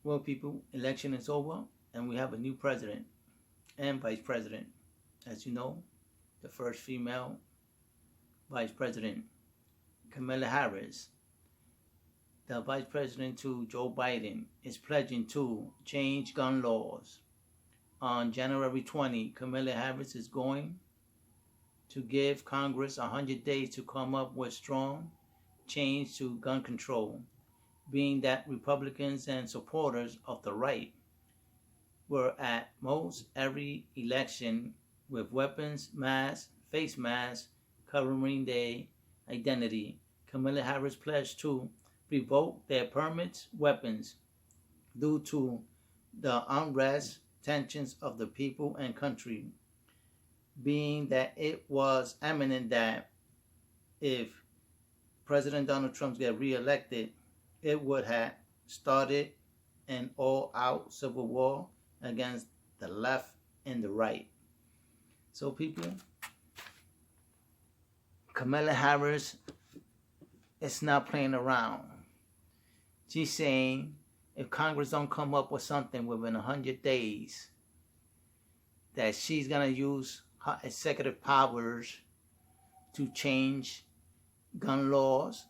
Well, people, election is over, and we have a new president and vice president. As you know, the first female vice president, Kamala Harris, the vice president to Joe Biden, is pledging to change gun laws. On January 20, Kamala Harris is going to give Congress 100 days to come up with strong change to gun control, being that Republicans and supporters of the right were at most every election with weapons, masks, face masks covering their identity. Kamala Harris pledged to revoke their permits, weapons, due to the unrest, tensions of the people and country, being that it was imminent that if President Donald Trump get reelected, it would have started an all-out civil war against the left and the right. So people, Kamala Harris is not playing around. She's saying if Congress don't come up with something within 100 days, that she's going to use her executive powers to change gun laws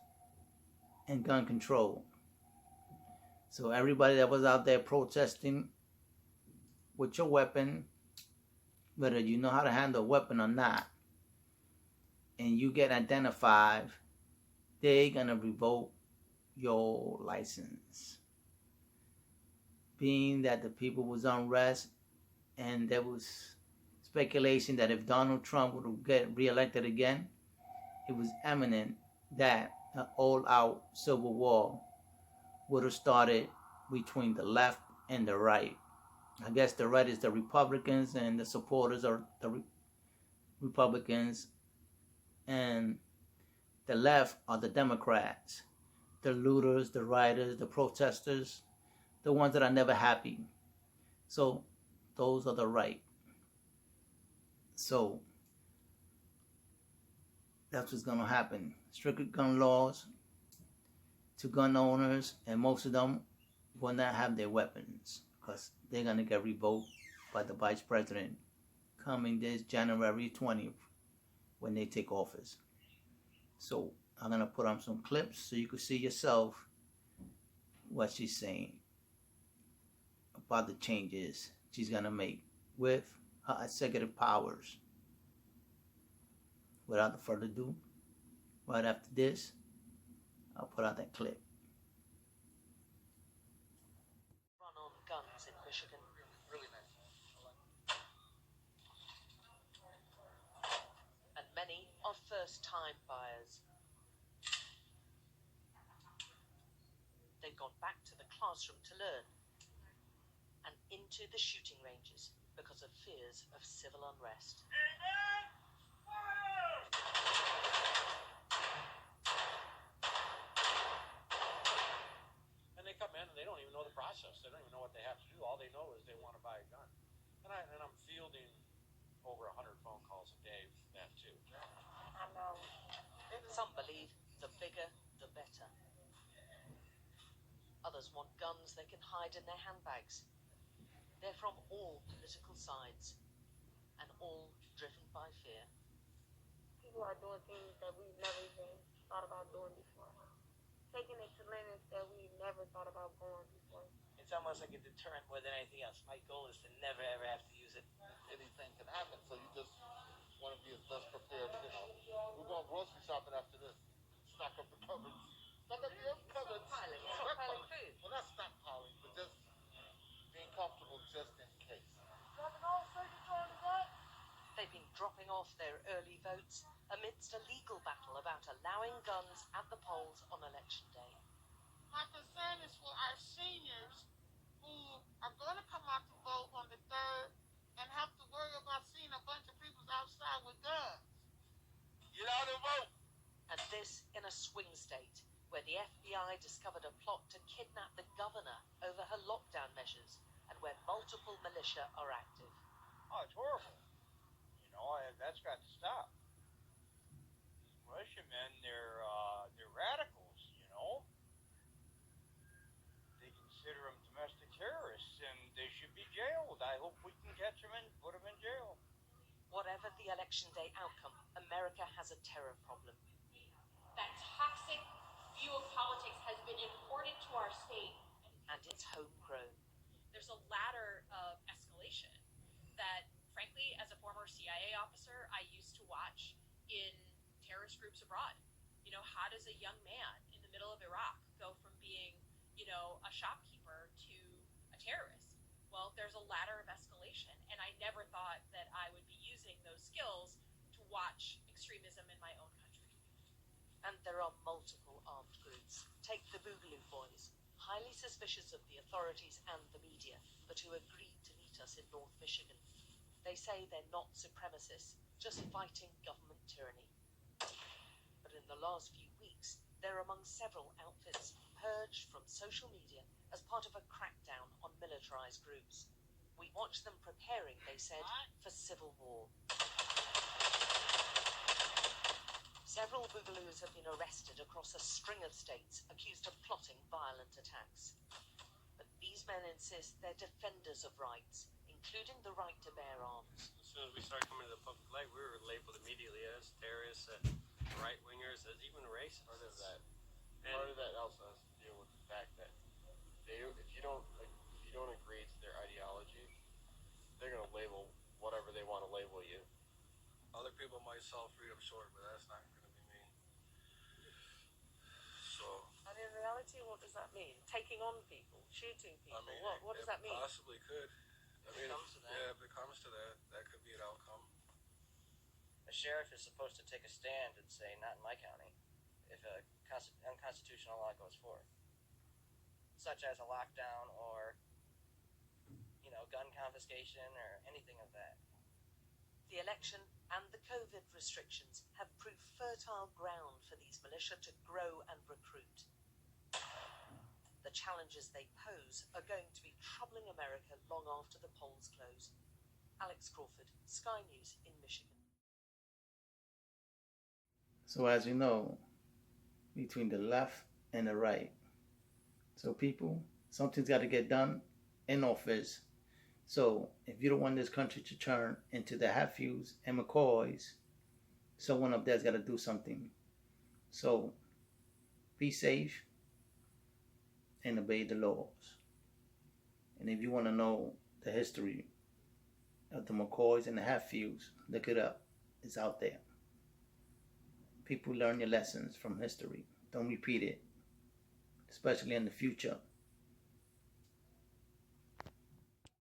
and gun control. So everybody that was out there protesting with your weapon, whether you know how to handle a weapon or not, and you get identified, they're going to revoke your license. Being that the people was unrest and there was speculation that if Donald Trump would get reelected again, it was imminent that an all-out civil war would have started between the left and the right. I guess the right is the Republicans and the supporters are the Republicans, and the left are the Democrats, the looters, the rioters, the protesters, the ones that are never happy. So those are the right. So that's what's going to happen. Strict gun laws to gun owners, and most of them will not have their weapons because they're going to get revoked by the vice president coming this January 20th when they take office. So I'm going to put on some clips so you can see yourself what she's saying about the changes she's going to make with her executive powers. Without further ado, right after this, I'll put out that clip. Run on guns in Michigan. Really nice. And many are first-time buyers. They've gone back to the classroom to learn and into the shooting ranges because of fears of civil unrest. They come in and they don't even know the process. They don't even know what they have to do. All they know is they want to buy a gun. And I'm fielding over 100 phone calls a day for that too. I know. Some believe the bigger, the better. Others want guns they can hide in their handbags. They're from all political sides and all driven by fear. People are doing things that we've never even thought about doing before. Taking it to limits that we never thought about going before. It's almost like a deterrent more than anything else. My goal is to never ever have to use it. Anything can happen, so you just want to be as best prepared. We're going grocery shopping after this. Stock up the cupboards. Stock up the cupboards. Stockpiling food. Well, not stockpiling, but just being comfortable just in case. They've been dropping off their early votes amidst a legal battle about allowing guns at the polls on election day. My concern is for our seniors who are going to come out to vote on the 3rd and have to worry about seeing a bunch of people outside with guns. Get out and vote! And this in a swing state where the FBI discovered a plot to kidnap the governor over her lockdown measures and where multiple militia are active. Oh, it's horrible. That's got to stop. These militiamen, they're radicals, They consider them domestic I hope we can catch him and put him in jail. Whatever the election day outcome, America has a terror problem. That toxic view of politics has been imported to our state. And it's homegrown. There's a ladder of escalation that, frankly, as a former CIA officer, I used to watch in terrorist groups abroad. You know, how does a young man in the middle of Iraq go from being, you know, a shopkeeper to a terrorist? Well, there's a ladder of escalation, and I never thought that I would be using those skills to watch extremism in my own country. And there are multiple armed groups. Take the Boogaloo Boys, highly suspicious of the authorities and the media, but who agreed to meet us in North Michigan. They say they're not supremacists, just fighting government tyranny. But in the last few weeks, they're among several outfits purged from social media as part of a crackdown on militarized groups. We watch them preparing, they said, for civil war. Several Boogaloos have been arrested across a string of states accused of plotting violent attacks. But these men insist they're defenders of rights, including the right to bear arms. As soon as we started coming to the public light, we were labeled immediately as terrorists, right-wingers, as even racist. Part of that also has to deal with the fact that if you don't agree to their ideology, they're gonna label whatever they want to label you. Other people might sell freedom short, but that's not going to be me. So, And in reality, what does that mean? Taking on people, shooting people? I mean, what does that mean? Possibly could. I mean, comes to that. yeah, if it comes to that, that could be an outcome. A sheriff is supposed to take a stand and say, not in my county, if a unconstitutional law goes forth, such as a lockdown or, you know, gun confiscation or anything of that. The election and the COVID restrictions have proved fertile ground for these militia to grow and recruit. The challenges they pose are going to be troubling America long after the polls close. Alex Crawford, Sky News in Michigan. So as you know, between the left and the right, so people, something's got to get done in office. So if you don't want this country to turn into the Hatfields and McCoys, someone up there's got to do something. So be safe and obey the laws. And if you want to know the history of the McCoys and the Hatfields, look it up. It's out there. People learn your lessons from history. Don't repeat it, especially in the future.